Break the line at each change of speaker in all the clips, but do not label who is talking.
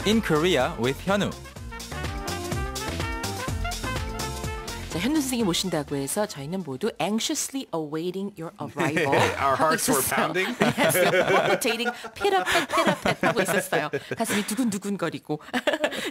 In Korea with 현우.
자, 현우 선생님 모신다고 해서 저희는 모두 anxiously awaiting your arrival.
Our
하고
hearts were
있었어요.
pounding.
Yes, palpitating, 피라펫 하고 있었어요. 가슴이 두근두근거리고. 자,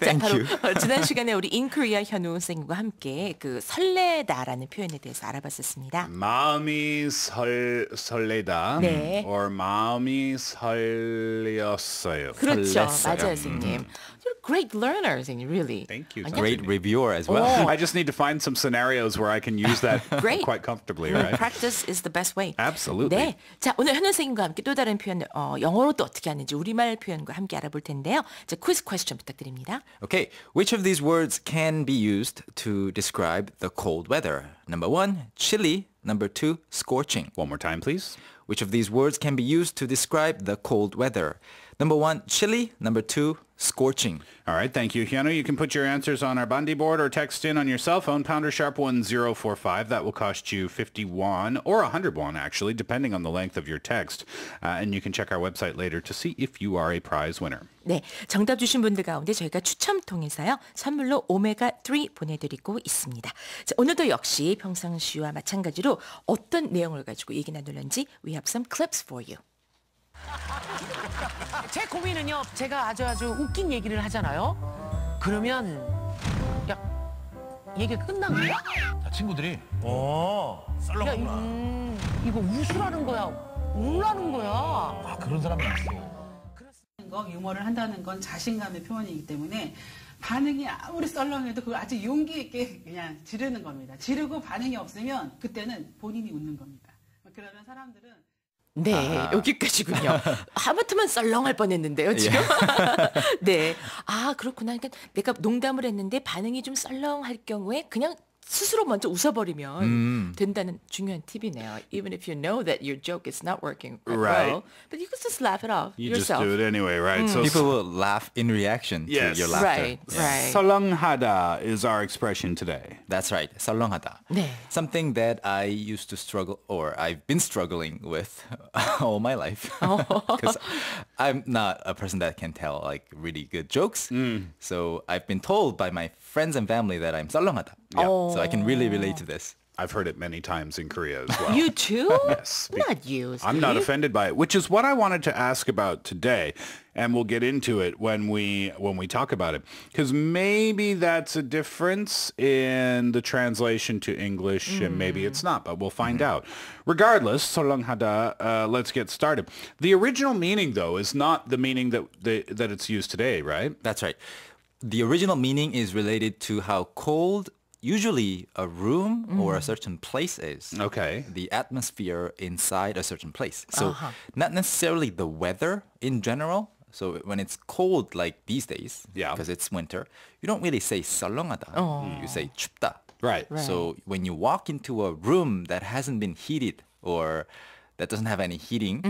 Thank
바로
you.
지난 시간에 우리 In Korea 현우 선생님과 함께 그 설레다라는 표현에 대해서 알아봤었습니다.
마음이 설레다.
네.
or 마음이 설레었어요.
그렇죠.
설렜어요.
맞아요, 선생님. You're a great learner, 선생님, really.
Thank you.
Great reviewer as well.
Oh.
I just need to find some scenarios where I can use that
Great.
quite comfortably, right?
Practice is the best way.
Absolutely.
네, 자 오늘 현우 선생님과 함께 또 다른 표현, 영어로 또 어떻게 하는지 우리말 표현과 함께 알아볼 텐데요. 자, quiz question 부탁드립니다.
Okay, which of these words can be used to describe the cold weather? Number 1, chilly. Number 2, scorching.
One more time, please.
Which of these words can be used to describe the cold weather? Number 1, chilly. Number 2, scorching.
All right, thank you, Hyunwoo. You can put your answers on our Bandi board or text in on your cell phone, pounder sharp 1045. That will cost you 51 or 101, actually, depending on the length of your text. And you can check our website later to see if you are a prize winner.
네, 정답 주신 분들 가운데 저희가 추첨 통해서요 선물로 오메가3 보내드리고 있습니다. 자, 오늘도 역시 평상시와 마찬가지로 어떤 내용을 가지고 얘기 나눌는지 we have some clips for you.
제 고민은요. 제가 아주 웃긴 얘기를 하잖아요. 그러면 야 얘기가 끝난 거야?
자, 친구들이
야,
썰렁하구나.
이거 웃으라는 거야? 울라는 거야?
아, 그런 사람이 있어.
거, 유머를 한다는 건 자신감의 표현이기 때문에 반응이 아무리 썰렁해도 그걸 아주 용기 있게 그냥 지르는 겁니다. 지르고 반응이 없으면 그때는 본인이 웃는 겁니다. 그러면 사람들은
네, 여기까지군요. 하마터면 썰렁할 뻔했는데요, 지금. 네, 아 그렇구나. 그러니까 내가 농담을 했는데 반응이 좀 썰렁할 경우에 그냥 스스로 먼저 웃어버리면 된다는 중요한 팁이네요. Even if you know that your joke is not working
Right.
어,
well, but you can just laugh it off
You
yourself.
just do it anyway, right? So
People will laugh in reaction
Yes.
to your laughter.
Right, right.
썰렁하다 is our expression today.
That's right. 썰렁하다.
네.
Something that I used to struggle, or I've been struggling with all my life. Because I'm not a person that can tell like really good jokes. So I've been told by my friends and family that I'm 썰렁하다.
Yeah.
So I can really relate to this.
I've heard it many times in Korea as well.
You too?
Yes.
Not you.
I'm not
Steve.
offended by it, which is what I wanted to ask about today, and we'll get into it when we talk about it, because maybe that's a difference in the translation to English, and maybe it's not, but we'll find out. Regardless, 썰렁하다, let's get started. The original meaning, though, is not the meaning that it's used today, right?
That's right. The original meaning is related to how cold usually a room or a certain place is.
Okay.
The atmosphere inside a certain place. So not necessarily the weather in general. So when it's cold like these days,
Yeah.
because it's winter, you don't really say 썰렁하다. You say 춥다.
Right.
So when you walk into a room that hasn't been heated or that doesn't have any heating,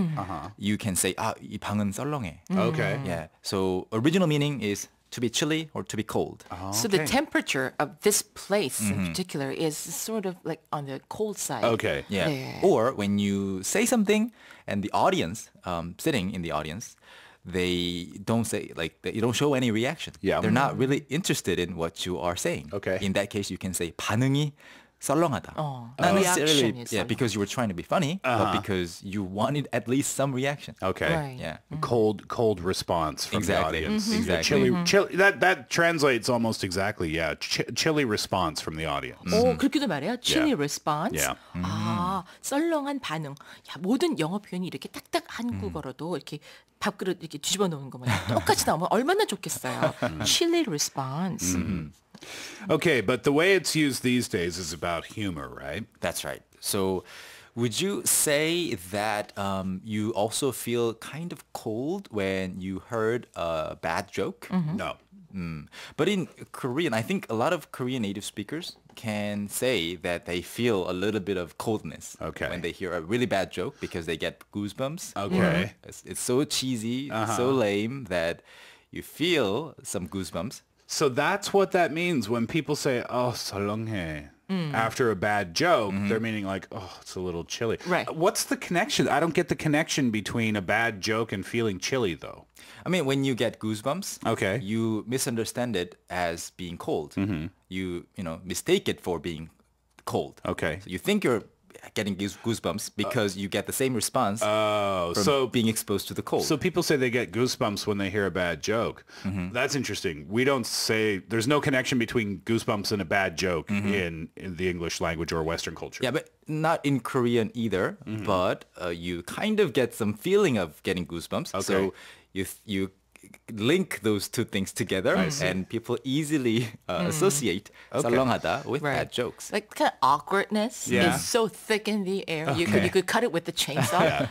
you can say, 이 방은 썰렁해.
Okay.
Yeah. So original meaning is to be chilly or to be cold.
So the temperature of this place in particular is sort of like on the cold side.
Okay.
Yeah.
네.
Or when you say something and the audience, sitting in the audience, they don't say, like, they don't show any reaction.
Yeah.
They're not really interested in what you are saying.
Okay.
In that case, you can say 반응이 썰렁하다. Not
reaction
necessarily
is
yeah, because you were trying to be funny, but because you wanted at least some reaction.
Okay.
Right.
Yeah.
Cold response from
Exactly.
the audience.
Exactly.
Chilly. That translates almost exactly. Yeah. Chilly response from the audience.
오, 그렇게도 말해요. Chilly
Yeah.
response.
Yeah.
아, 썰렁한 반응. 야, 모든 영어 표현이 이렇게 딱딱 한국어로도 이렇게 밥그릇 이렇게 뒤집어 놓은 거 마냥 똑같이 나오면 얼마나 좋겠어요. Chilly response.
Okay, but the way it's used these days is about humor, right?
That's right. So would you say that you also feel kind of cold when you heard a bad joke?
No.
But in Korean, I think a lot of Korean native speakers can say that they feel a little bit of coldness
Okay.
when they hear a really bad joke because they get goosebumps.
Okay.
It's so cheesy, so lame that you feel some goosebumps.
So that's what that means when people say, "Oh, 썰렁해." after a bad joke, they're meaning like, oh, it's a little chilly.
Right.
What's the connection? I don't get the connection between a bad joke and feeling chilly, though.
I mean, when you get goosebumps,
Okay.
you misunderstand it as being cold. You mistake it for being cold.
Okay.
So you think you're getting goosebumps because you get the same response from being exposed to the cold.
So people say they get goosebumps when they hear a bad joke. That's interesting. We don't say there's no connection between goosebumps and a bad joke in the English language or Western culture.
Yeah, but not in Korean either. But you kind of get some feeling of getting goosebumps.
Okay.
So you link those two things together, and people easily associate 썰렁하다 with bad jokes.
Like kind of awkwardness
Yeah.
is so thick in the air. You could cut it with the chainsaw.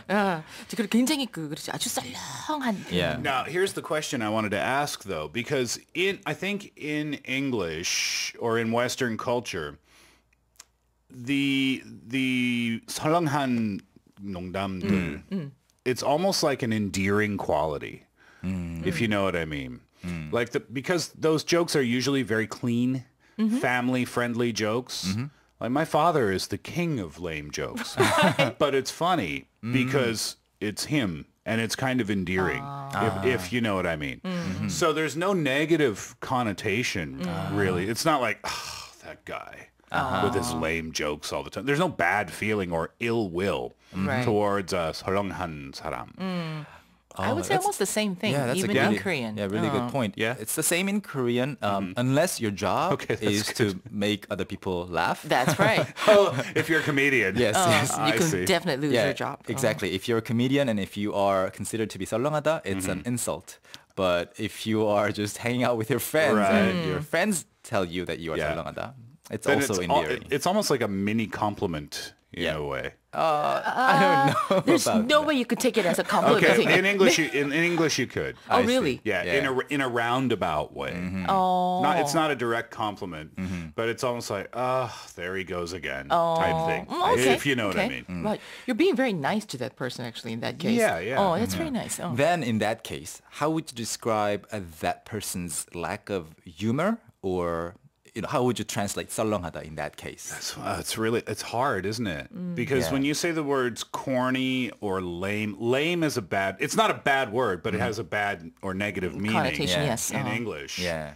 그리고 굉장히 그렇지 아주 썰렁한.
Yeah.
Now, here's the question I wanted to ask, though, because I think in English or in Western culture, the 썰렁한 농담들, it's almost like an endearing quality, if you know what I mean. Like because those jokes are usually very clean, family-friendly jokes. Like my father is the king of lame jokes, but it's funny because it's him and it's kind of endearing, if you know what I mean. So there's no negative connotation, really. It's not like, oh, that guy with his lame jokes all the time. There's no bad feeling or ill will towards 썰렁한 사람.
I would say almost the same thing,
Yeah, that's
even
a
in
good,
Korean.
Yeah, really good point.
Yeah.
It's the same in Korean, unless your job is to make other people laugh.
That's right.
Oh, if you're a comedian.
Yes, yes.
You
I
can
see.
definitely lose
Yeah,
your job.
exactly. If you're a comedian and if you are considered to be 썰렁하다, it's an insult. But if you are just hanging out with your friends and your friends tell you that you are
Yeah.
썰렁하다, it's
Then
also endearing.
it's almost like a mini compliment in a way.
I don't know
There's
about
no way you could take it as a compliment.
Okay, in English, in English you could.
Oh, really?
Yeah, in a roundabout way.
Oh.
It's not a direct compliment, but it's almost like, there he goes again, type thing.
Okay.
If you know what I mean.
Right. You're being very nice to that person, actually, in that case.
Yeah, yeah.
Oh, that's very nice. Oh.
Then in that case, how would you describe that person's lack of humor, or how would you translate 썰렁하다 in that case?
It's hard, isn't it? Because when you say the words corny or lame is it's not a bad word, but it has a bad or negative meaning
Connotation, yes.
in English.
Yeah.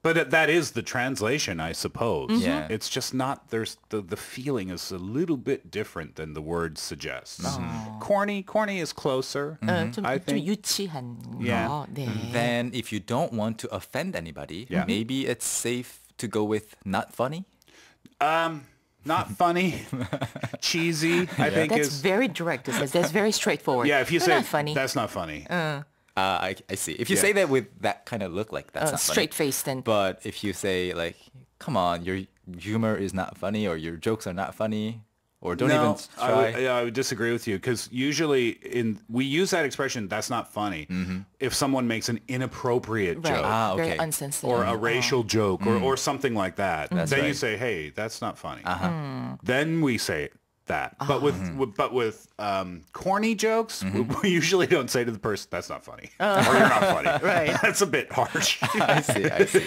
But that is the translation, I suppose.
Yeah.
It's just not, there's the feeling is a little bit different than the word suggests. Corny is closer,
좀,
I
좀
think.
유치한
Yeah.
거. 네.
Then if you don't want to offend anybody,
Yeah.
maybe it's safe to go with not funny.
Not funny, cheesy, I think
That's
is.
very direct. That's very straightforward.
Yeah, if you
They're
say
not funny.
that's not funny.
I see. If you say that with that kind of look, like that's not funny.
straight faced and
But if you say like, come on, your humor is not funny, or your jokes are not funny, or don't even try.
I would disagree with you because usually we use that expression, that's not funny, if someone makes an inappropriate
right.
joke.
Very
okay.
unsensitive.
Or a racial joke or something like that. Then you
right.
say, hey, that's not funny. Then we say that. But with corny jokes, we usually don't say to the person, that's not funny. Or you're not funny.
Right.
That's a bit harsh.
I see.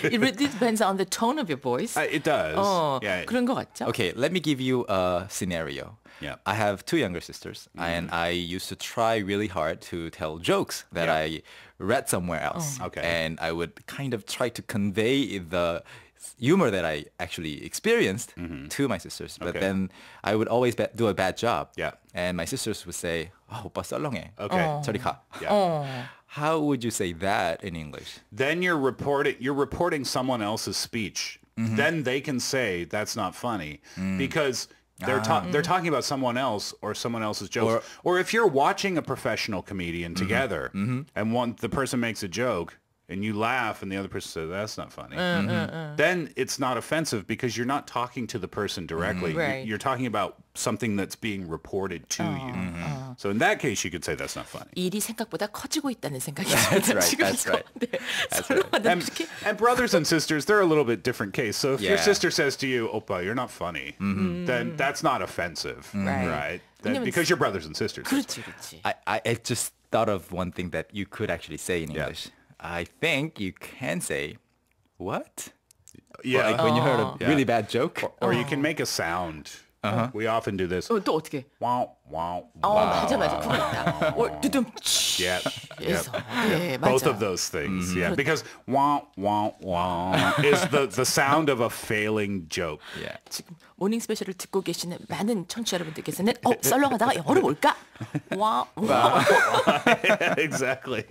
It really depends on the tone of your voice.
It does. Yeah.
그런 거 같죠?
Okay, let me give you a scenario.
Yeah.
I have two younger sisters, and I used to try really hard to tell jokes that I read somewhere else.
Okay.
And I would kind of try to convey the humor that I actually experienced to my sisters. But
Okay.
then I would always do a bad job.
Yeah.
And my sisters would say, 오빠 썰렁해.
Okay.
저리 가.
Yeah.
How would you say that in English?
Then you're reporting someone else's speech. Then they can say that's not funny because they're talking about someone else or someone else's jokes. Or if you're watching a professional comedian together and the person makes a joke and you laugh and the other person says that's not funny, then it's not offensive because you're not talking to the person directly.
Right.
You're talking about something that's being reported to you. So in that case, you could say that's not funny.
일이 생각보다 커지고 있다는 생각이
That's
듭니다.
right,
지금
that's
이거.
right.
네.
That's
썰렁하다
And,
이렇게.
and brothers and sisters, they're a little bit different case. So if your
Yeah.
sister says to you, Oppa, you're not funny, then that's not offensive, right?
왜냐면
Because you're brothers and sisters.
그렇지, 그렇지.
I just thought of one thing that you could actually say in English. I think you can say, what?
Yeah.
Like when you heard a
Yeah.
really bad joke.
Or you can make a sound. We often do this.
또 어떻게?
Wow, wow,
맞아. 그거 있다. 두둠.
Yeah.
그래서 네,
Both
맞아.
of those things. Yeah. Because wow, wow, wow is the sound of a failing joke.
Yeah.
지금 모닝 스페셜을 듣고 계시는 많은 청취자 여러분들께서는 썰렁하다가 영어로 뭘까? 와.
Exactly.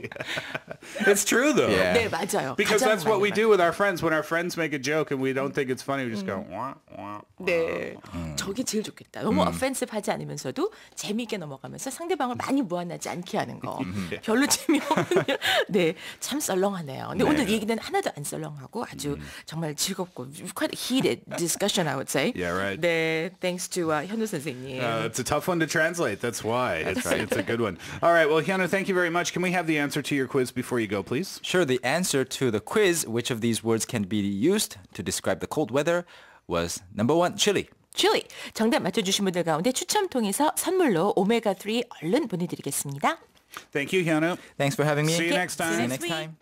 It's true though.
Yeah.
네, 맞아요.
Because
가장
that's what we
많이
do with our friends. When our friends make a joke and we don't think it's funny, we just go, wah, wah.
네, 저게 제일 좋겠다. 너무 offensive하지 않으면서도 재미있게 넘어가면서 상대방을 많이 무안하지 않게 하는 거. 별로 재미없으면 네, 참 썰렁하네요. 근데 오늘 얘기는 하나도 안 썰렁하고 아주 정말 즐겁고 quite a heated discussion, I would say.
Yeah, right.
네, thanks to 현우 선생님.
It's a tough one to translate. That's why. It's a good one. All right. Well, Hyunwoo, thank you very much. Can we have the answer to your quiz before you go, please?
Sure, the answer to the quiz, which of these words can be used to describe the cold weather, was number 1, chilly.
chili. 정답 맞춰주신 분들 가운데 추첨 통해서 선물로 오메가3 얼른 보내드리겠습니다.
Thank you, Hyunwoo.
Thanks for having me.
See you next time.
See you
next
next time.